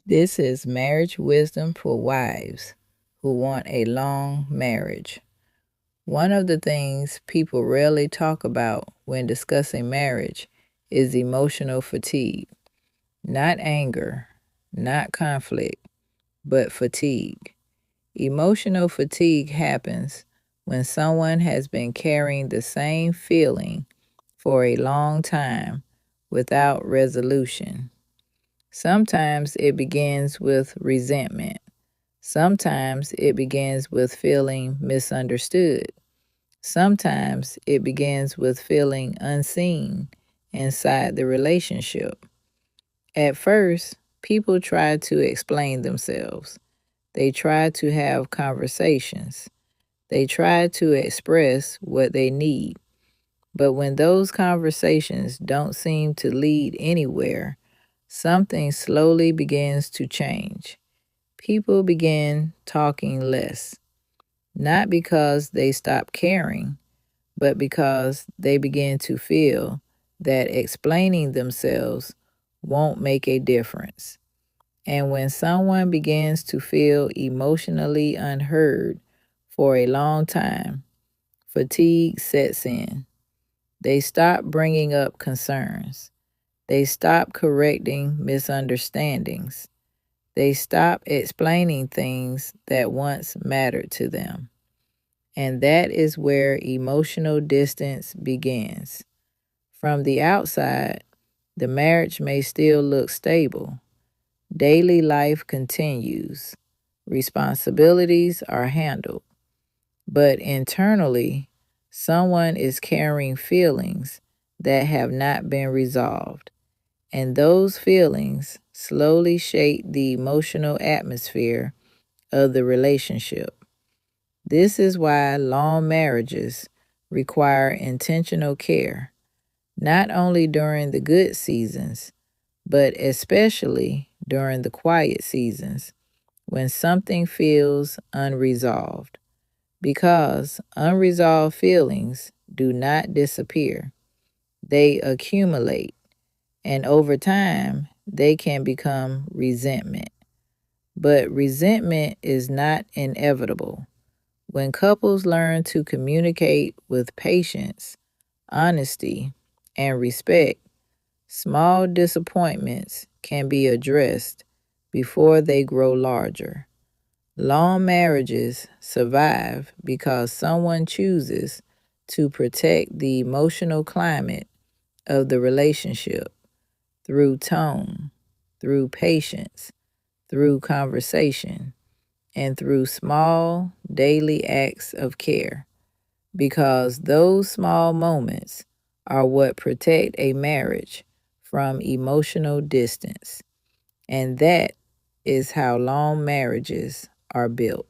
This is marriage wisdom for wives who want a long marriage. One of the things people rarely talk about when discussing marriage is emotional fatigue. Not anger, not conflict, but fatigue. Emotional fatigue happens when someone has been carrying the same feeling for a long time without resolution. Sometimes it begins with resentment. Sometimes it begins with feeling misunderstood. Sometimes it begins with feeling unseen inside the relationship. At first, people try to explain themselves. They try to have conversations. They try to express what they need. But when those conversations don't seem to lead anywhere, something slowly begins to change. People begin talking less, not because they stop caring, but because they begin to feel that explaining themselves won't make a difference. And when someone begins to feel emotionally unheard for a long time, fatigue sets in. They stop bringing up concerns. They stop correcting misunderstandings. They stop explaining things that once mattered to them. And that is where emotional distance begins. From the outside, the marriage may still look stable. Daily life continues. Responsibilities are handled. But internally, someone is carrying feelings that have not been resolved. And those feelings slowly shape the emotional atmosphere of the relationship. This is why long marriages require intentional care, not only during the good seasons, but especially during the quiet seasons when something feels unresolved. Because unresolved feelings do not disappear, they accumulate, and over time, they can become resentment. But resentment is not inevitable. When couples learn to communicate with patience, honesty, and respect, small disappointments can be addressed before they grow larger. Long marriages survive because someone chooses to protect the emotional climate of the relationship through tone, through patience, through conversation, and through small daily acts of care. Because those small moments are what protect a marriage from emotional distance. And that is how long marriages are built.